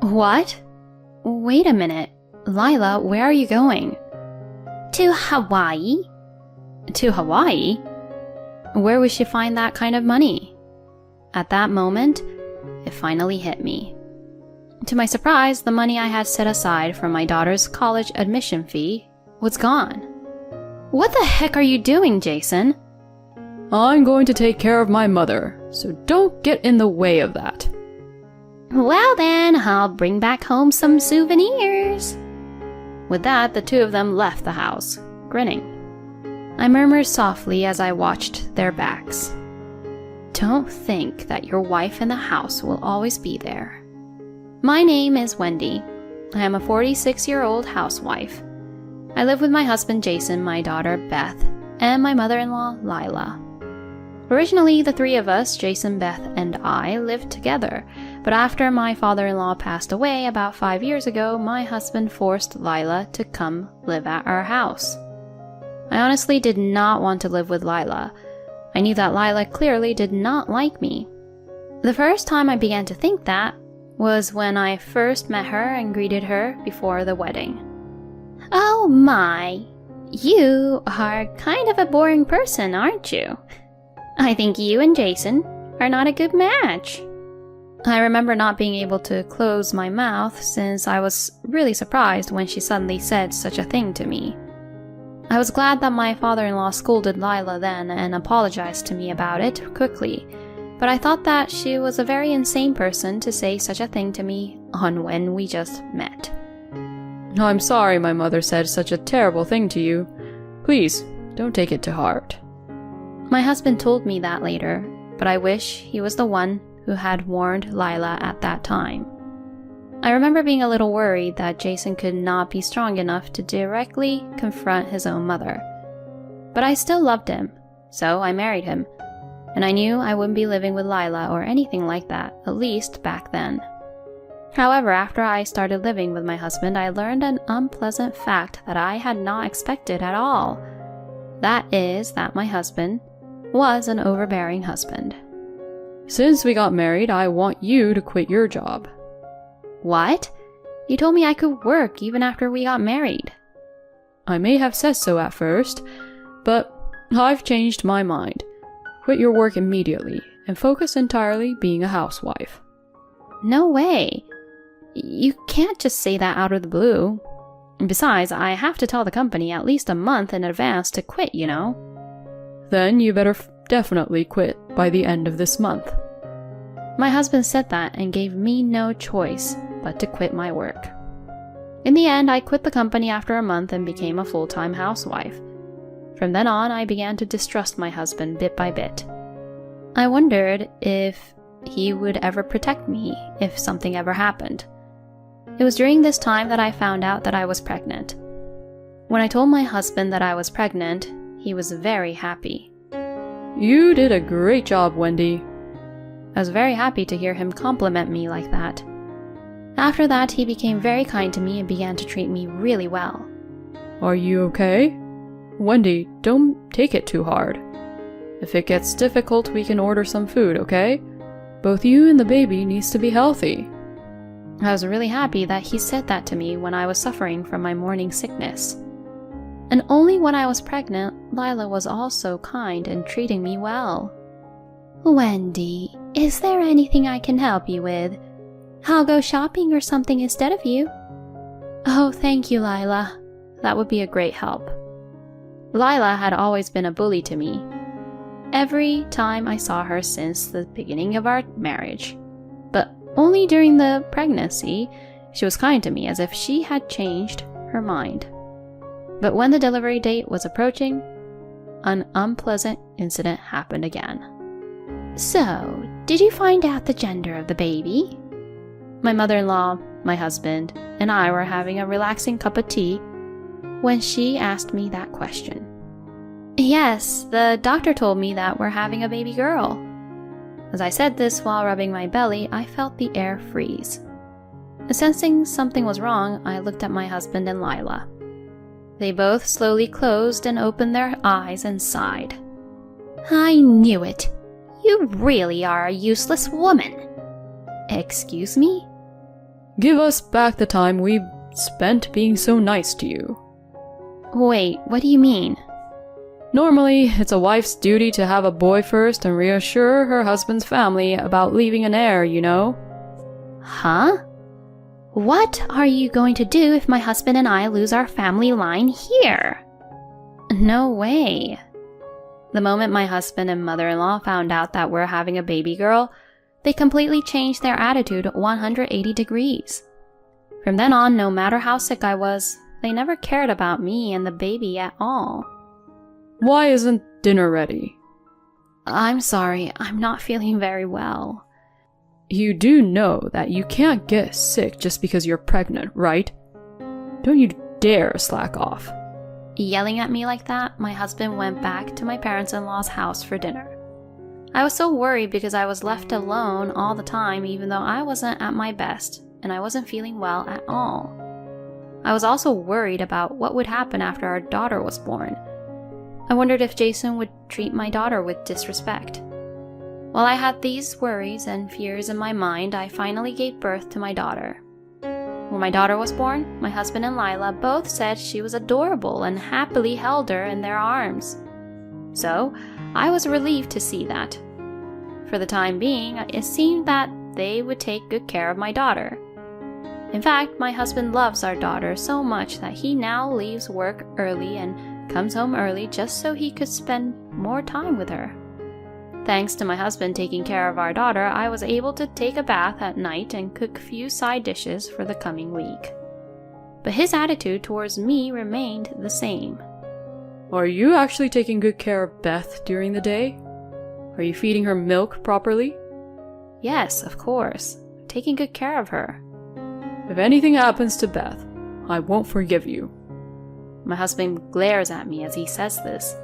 What? Wait a minute. Lila, where are you going? To Hawaii. To Hawaii? Where would she find that kind of money? At that moment, it finally hit me. To my surprise, the money I had set aside for my daughter's college admission fee was gone. What the heck are you doing, Jason? I'm going to take care of my mother, so don't get in the way of that. Well then, I'll bring back home some souvenirs. With that, the two of them left the house, grinning. I murmured softly as I watched their backs. Don't think that your wife in the house will always be there. My name is Wendy. I am a 46-year-old housewife. I live with my husband Jason, my daughter Beth, and my mother-in-law Lila. Originally, the three of us, Jason, Beth, and I, lived together, but after my father-in-law passed away about 5 years ago, my husband forced Lila to come live at our house. I honestly did not want to live with Lila. I knew that Lila clearly did not like me. The first time I began to think that was when I first met her and greeted her before the wedding. Oh my, you are kind of a boring person, aren't you? I think you and Jason are not a good match. I remember not being able to close my mouth since I was really surprised when she suddenly said such a thing to me. I was glad that my father-in-law scolded Lila then and apologized to me about it quickly, but I thought that she was a very insane person to say such a thing to me on when we just met. I'm sorry my mother said such a terrible thing to you. Please, don't take it to heart. My husband told me that later, but I wish he was the one who had warned Lila at that time. I remember being a little worried that Jason could not be strong enough to directly confront his own mother. But I still loved him, so I married him, and I knew I wouldn't be living with Lila or anything like that, at least back then. However, after I started living with my husband, I learned an unpleasant fact that I had not expected at all. That is that my husband was an overbearing husband. Since we got married, I want you to quit your job. What? You told me I could work even after we got married. I may have said so at first, but I've changed my mind. Quit your work immediately and focus entirely being a housewife. No way. You can't just say that out of the blue. Besides, I have to tell the company at least a month in advance to quit, you know. Then you better definitely quit by the end of this month. My husband said that and gave me no choice but to quit my work. In the end, I quit the company after a month and became a full-time housewife. From then on, I began to distrust my husband bit by bit. I wondered if he would ever protect me if something ever happened. It was during this time that I found out that I was pregnant. When I told my husband that I was pregnant, he was very happy. You did a great job, Wendy. I was very happy to hear him compliment me like that. After that, he became very kind to me and began to treat me really well. Are you okay? Wendy, don't take it too hard. If it gets difficult, we can order some food, okay? Both you and the baby needs to be healthy. I was really happy that he said that to me when I was suffering from my morning sickness. And only when I was pregnant, Lila was also kind and treating me well. Wendy, is there anything I can help you with? I'll go shopping or something instead of you. Oh, thank you, Lila. That would be a great help. Lila had always been a bully to me. Every time I saw her since the beginning of our marriage. But only during the pregnancy, she was kind to me as if she had changed her mind. But when the delivery date was approaching, an unpleasant incident happened again. So, did you find out the gender of the baby? My mother-in-law, my husband, and I were having a relaxing cup of tea when she asked me that question. Yes, the doctor told me that we're having a baby girl. As I said this while rubbing my belly, I felt the air freeze. Sensing something was wrong, I looked at my husband and Lila. They both slowly closed and opened their eyes and sighed. I knew it. You really are a useless woman. Excuse me? Give us back the time we spent being so nice to you. Wait, what do you mean? Normally, it's a wife's duty to have a boy first and reassure her husband's family about leaving an heir, you know? Huh? What are you going to do if my husband and I lose our family line here? No way. The moment my husband and mother-in-law found out that we're having a baby girl, they completely changed their attitude 180 degrees. From then on, no matter how sick I was, they never cared about me and the baby at all. Why isn't dinner ready? I'm sorry, I'm not feeling very well. You do know that you can't get sick just because you're pregnant, right? Don't you dare slack off. Yelling at me like that, my husband went back to my parents-in-law's house for dinner. I was so worried because I was left alone all the time even though I wasn't at my best and I wasn't feeling well at all. I was also worried about what would happen after our daughter was born. I wondered if Jason would treat my daughter with disrespect. While I had these worries and fears in my mind, I finally gave birth to my daughter. When my daughter was born, my husband and Lila both said she was adorable and happily held her in their arms. So, I was relieved to see that. For the time being, it seemed that they would take good care of my daughter. In fact, my husband loves our daughter so much that he now leaves work early and comes home early just so he could spend more time with her. Thanks to my husband taking care of our daughter, I was able to take a bath at night and cook a few side dishes for the coming week. But his attitude towards me remained the same. Are you actually taking good care of Beth during the day? Are you feeding her milk properly? Yes, of course. Taking good care of her. If anything happens to Beth, I won't forgive you. My husband glares at me as he says this.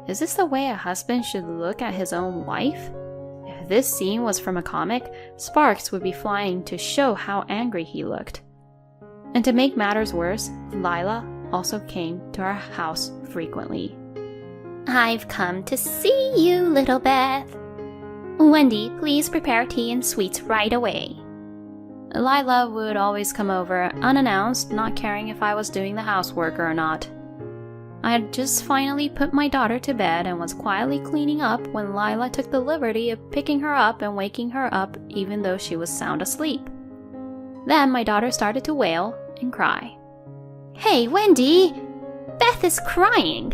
Is this the way a husband should look at his own wife? If this scene was from a comic, sparks would be flying to show how angry he looked. And to make matters worse, Lila also came to our house frequently. I've come to see you, little Beth. Wendy, please prepare tea and sweets right away. Lila would always come over unannounced, not caring if I was doing the housework or not. I had just finally put my daughter to bed and was quietly cleaning up when Lila took the liberty of picking her up and waking her up even though she was sound asleep. Then my daughter started to wail and cry. Hey, Wendy! Beth is crying!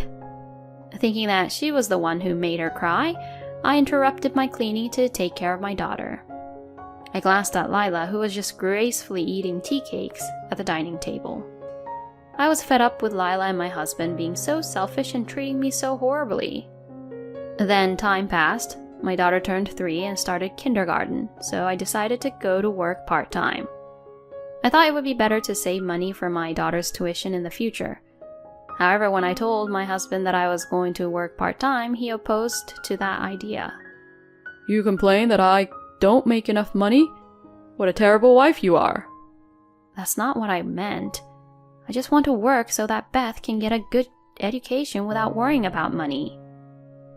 Thinking that she was the one who made her cry, I interrupted my cleaning to take care of my daughter. I glanced at Lila, who was just gracefully eating tea cakes at the dining table. I was fed up with Lila and my husband being so selfish and treating me so horribly. Then time passed. My daughter turned 3 and started kindergarten, so I decided to go to work part-time. I thought it would be better to save money for my daughter's tuition in the future. However, when I told my husband that I was going to work part-time, he opposed to that idea. You complain that I don't make enough money? What a terrible wife you are. That's not what I meant. I just want to work so that Beth can get a good education without worrying about money.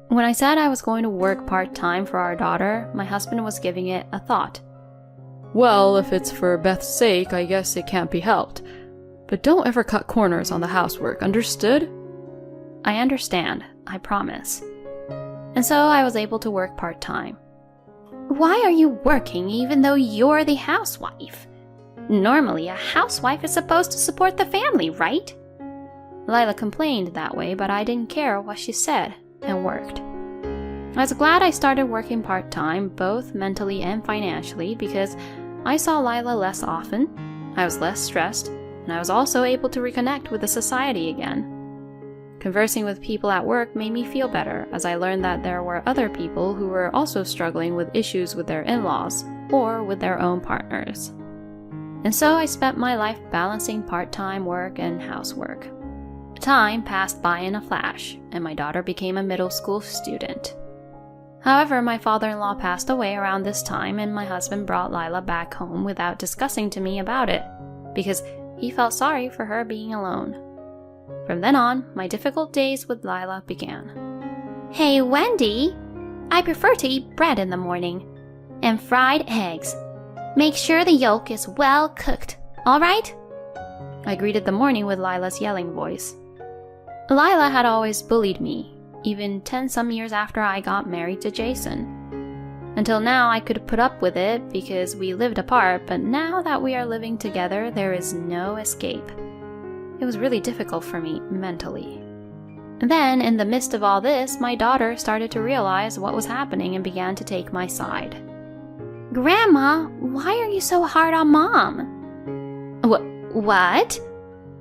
When I said I was going to work part-time for our daughter, my husband was giving it a thought. Well, if it's for Beth's sake, I guess it can't be helped. But don't ever cut corners on the housework, understood? I understand, I promise. And so I was able to work part-time. Why are you working even though you're the housewife? Normally, a housewife is supposed to support the family, right? Lila complained that way, but I didn't care what she said and worked. I was glad I started working part-time, both mentally and financially, because I saw Lila less often, I was less stressed, and I was also able to reconnect with the society again. Conversing with people at work made me feel better, as I learned that there were other people who were also struggling with issues with their in-laws or with their own partners. And so I spent my life balancing part-time work and housework. Time passed by in a flash, and my daughter became a middle school student. However, my father-in-law passed away around this time, and my husband brought Lila back home without discussing to me about it, because he felt sorry for her being alone. From then on, my difficult days with Lila began. Hey, Wendy! I prefer to eat bread in the morning, and fried eggs. Make sure the yolk is well cooked, all right? I greeted the morning with Lila's yelling voice. Lila had always bullied me, even 10-some years after I got married to Jason. Until now, I could put up with it because we lived apart, but now that we are living together, there is no escape. It was really difficult for me mentally. Then, in the midst of all this, my daughter started to realize what was happening and began to take my side. Grandma, why are you so hard on Mom? What?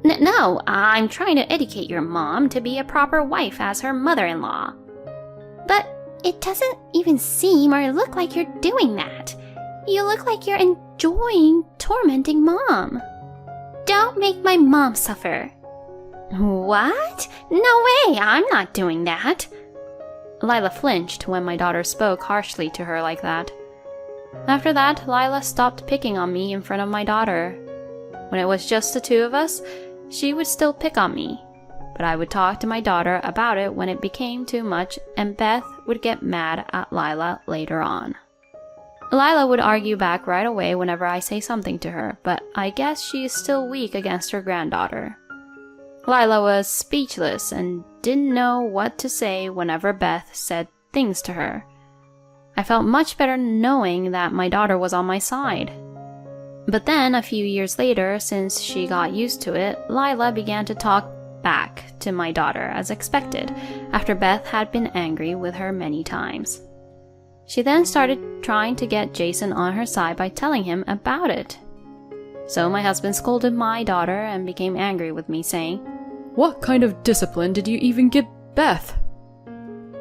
No, I'm trying to educate your mom to be a proper wife as her mother-in-law. But it doesn't even seem or look like you're doing that. You look like you're enjoying tormenting Mom. Don't make my mom suffer. What? No way, I'm not doing that. Lila flinched when my daughter spoke harshly to her like that. After that, Lila stopped picking on me in front of my daughter. When it was just the two of us, she would still pick on me, but I would talk to my daughter about it when it became too much, and Beth would get mad at Lila later on. Lila would argue back right away whenever I say something to her, but I guess she is still weak against her granddaughter. Lila was speechless and didn't know what to say whenever Beth said things to her. I felt much better knowing that my daughter was on my side. But then, a few years later, since she got used to it, Lila began to talk back to my daughter as expected, after Beth had been angry with her many times. She then started trying to get Jason on her side by telling him about it. So my husband scolded my daughter and became angry with me, saying, "What kind of discipline did you even give Beth?"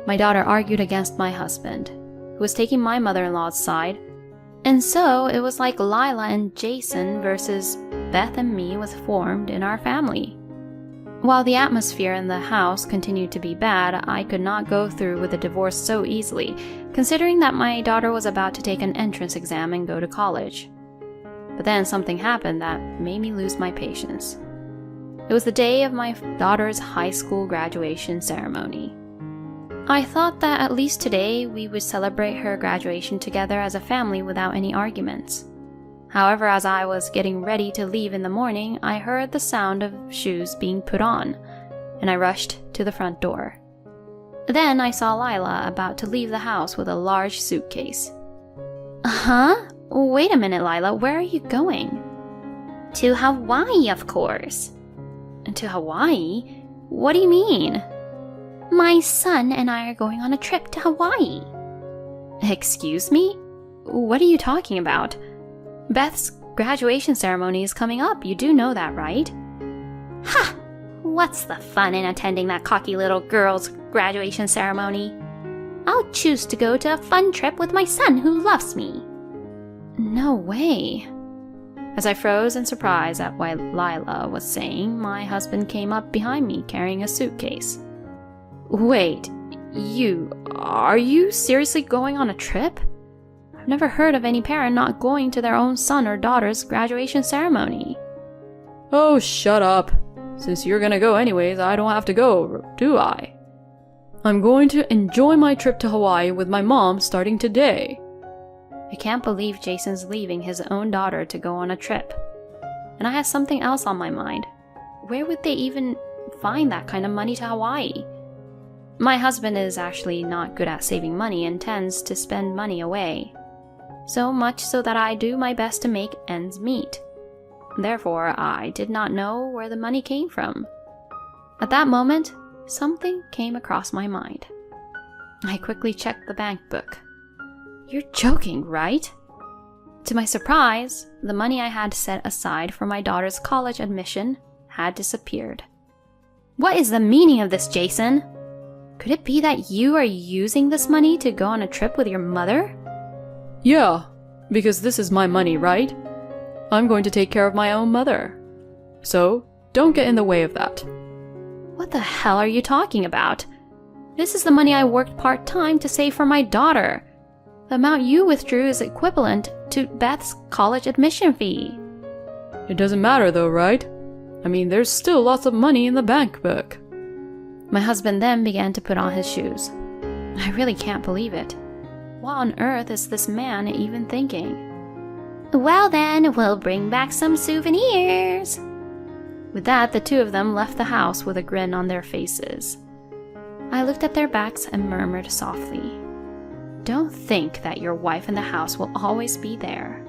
My daughter argued against my husband, who was taking my mother-in-law's side, and so it was like Lila and Jason versus Beth and me was formed in our family. While the atmosphere in the house continued to be bad, I could not go through with a divorce so easily, considering that my daughter was about to take an entrance exam and go to college. But then something happened that made me lose my patience. It was the day of my daughter's high school graduation ceremony. I thought that at least today we would celebrate her graduation together as a family without any arguments. However, as I was getting ready to leave in the morning, I heard the sound of shoes being put on, and I rushed to the front door. Then I saw Lila about to leave the house with a large suitcase. Huh? Wait a minute, Lila, where are you going? To Hawaii, of course. To Hawaii? What do you mean? My son and I are going on a trip to Hawaii. Excuse me? What are you talking about? Beth's graduation ceremony is coming up. You do know that, right? Ha! What's the fun in attending that cocky little girl's graduation ceremony? I'll choose to go to a fun trip with my son who loves me. No way. As I froze in surprise at what Lila was saying, my husband came up behind me carrying a suitcase. Wait, are you seriously going on a trip? I've never heard of any parent not going to their own son or daughter's graduation ceremony. Oh, shut up. Since you're gonna go anyways, I don't have to go, do I? I'm going to enjoy my trip to Hawaii with my mom starting today. I can't believe Jason's leaving his own daughter to go on a trip. And I had something else on my mind. Where would they even find that kind of money to Hawaii? My husband is actually not good at saving money and tends to spend money away. So much so that I do my best to make ends meet. Therefore, I did not know where the money came from. At that moment, something came across my mind. I quickly checked the bank book. You're joking, right? To my surprise, the money I had set aside for my daughter's college admission had disappeared. What is the meaning of this, Jason? Could it be that you are using this money to go on a trip with your mother? Yeah, because this is my money, right? I'm going to take care of my own mother. So, don't get in the way of that. What the hell are you talking about? This is the money I worked part-time to save for my daughter. The amount you withdrew is equivalent to Beth's college admission fee. It doesn't matter though, right? I mean, there's still lots of money in the bank book. My husband then began to put on his shoes. I really can't believe it. What on earth is this man even thinking? Well then, we'll bring back some souvenirs. With that, the two of them left the house with a grin on their faces. I looked at their backs and murmured softly, "Don't think that your wife in the house will always be there."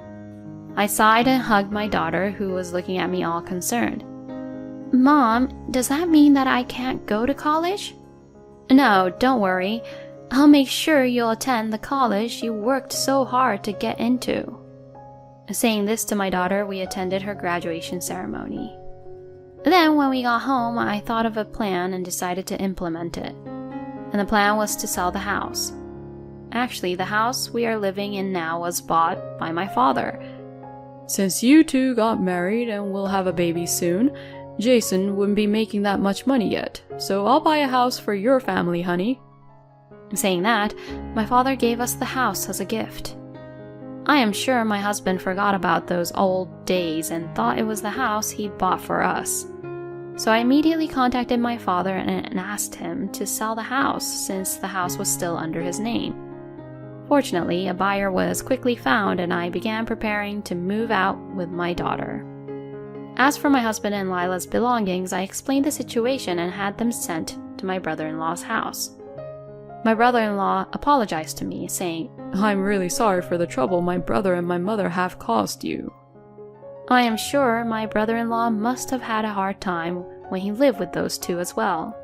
I sighed and hugged my daughter, who was looking at me all concerned. Mom, does that mean that I can't go to college? No, don't worry. I'll make sure you'll attend the college you worked so hard to get into. Saying this to my daughter, we attended her graduation ceremony. Then, when we got home, I thought of a plan and decided to implement it. And the plan was to sell the house. Actually, the house we are living in now was bought by my father. Since you two got married and will have a baby soon, Jason wouldn't be making that much money yet, so I'll buy a house for your family, honey. Saying that, my father gave us the house as a gift. I am sure my husband forgot about those old days and thought it was the house he'd bought for us. So I immediately contacted my father and asked him to sell the house since the house was still under his name. Fortunately, a buyer was quickly found and I began preparing to move out with my daughter. As for my husband and Lila's belongings, I explained the situation and had them sent to my brother-in-law's house. My brother-in-law apologized to me, saying, "I'm really sorry for the trouble my brother and my mother have caused you." I am sure my brother-in-law must have had a hard time when he lived with those two as well.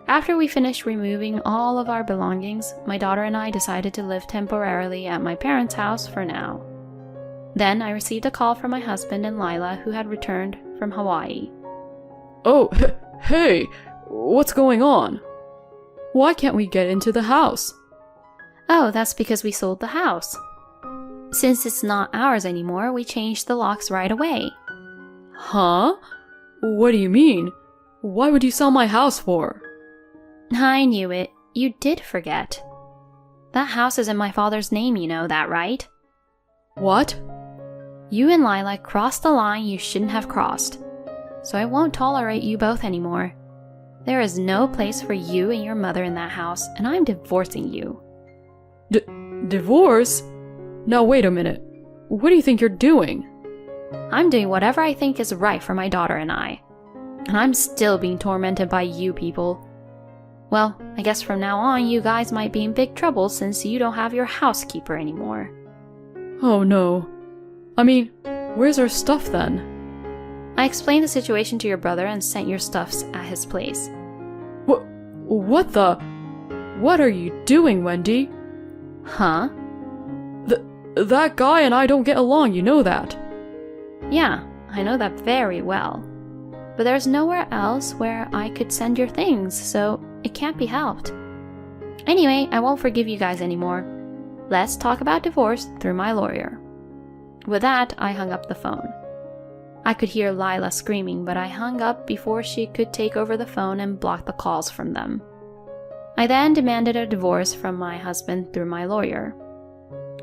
After we finished removing all of our belongings, my daughter and I decided to live temporarily at my parents' house for now. Then I received a call from my husband and Lila, who had returned from Hawaii. "Oh, hey, what's going on? Why can't we get into the house?" "Oh, that's because we sold the house. Since it's not ours anymore, we changed the locks right away." "Huh? What do you mean? Why would you sell my house for?" "I knew it. You did forget. That house is in my father's name, you know that, right?" "What?" "You and Lila crossed the line you shouldn't have crossed. So I won't tolerate you both anymore. There is no place for you and your mother in that house, and I'm divorcing you." Divorce? Now wait a minute. What do you think you're doing? "I'm doing whatever I think is right for my daughter and I. And I'm still being tormented by you people. Well, I guess from now on you guys might be in big trouble since you don't have your housekeeper anymore." Oh no. I mean, where's our stuff then? "I explained the situation to your brother and sent your stuffs at his place." What the? What are you doing, Wendy? "Huh?" That guy and I don't get along, you know that. "Yeah, I know that very well. But there's nowhere else where I could send your things, so it can't be helped. Anyway, I won't forgive you guys anymore. Let's talk about divorce through my lawyer." With that, I hung up the phone. I could hear Lila screaming, but I hung up before she could take over the phone and block the calls from them. I then demanded a divorce from my husband through my lawyer.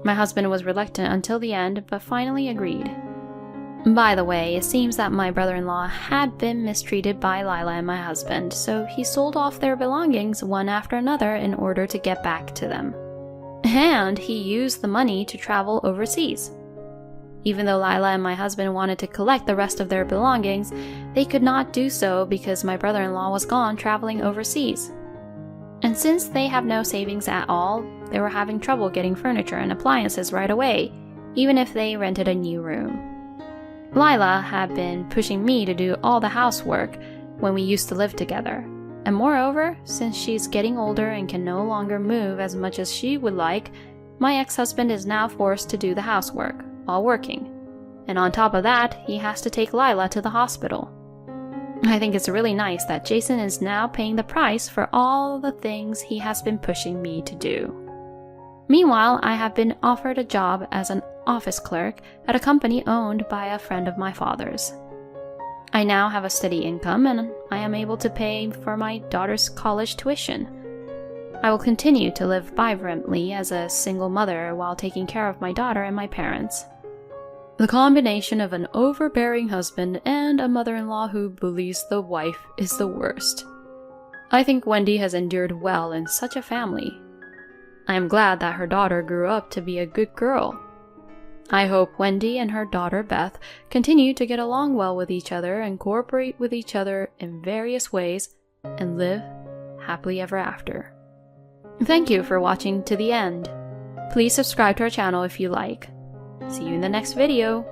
My husband was reluctant until the end, but finally agreed. By the way, it seems that my brother-in-law had been mistreated by Lila and my husband, so he sold off their belongings one after another in order to get back to them. And he used the money to travel overseas. Even though Lila and my husband wanted to collect the rest of their belongings, they could not do so because my brother-in-law was gone traveling overseas. And since they have no savings at all, they were having trouble getting furniture and appliances right away, even if they rented a new room. Lila had been pushing me to do all the housework when we used to live together. And moreover, since she's getting older and can no longer move as much as she would like, my ex-husband is now forced to do the housework while working. And on top of that, he has to take Lila to the hospital. I think it's really nice that Jason is now paying the price for all the things he has been pushing me to do. Meanwhile, I have been offered a job as an office clerk at a company owned by a friend of my father's. I now have a steady income and I am able to pay for my daughter's college tuition. I will continue to live vibrantly as a single mother while taking care of my daughter and my parents. The combination of an overbearing husband and a mother-in-law who believes the wife is the worst. I think Wendy has endured well in such a family. I am glad that her daughter grew up to be a good girl. I hope Wendy and her daughter Beth continue to get along well with each other and cooperate with each other in various ways and live happily ever after. Thank you for watching to the end. Please subscribe to our channel if you like. See you in the next video.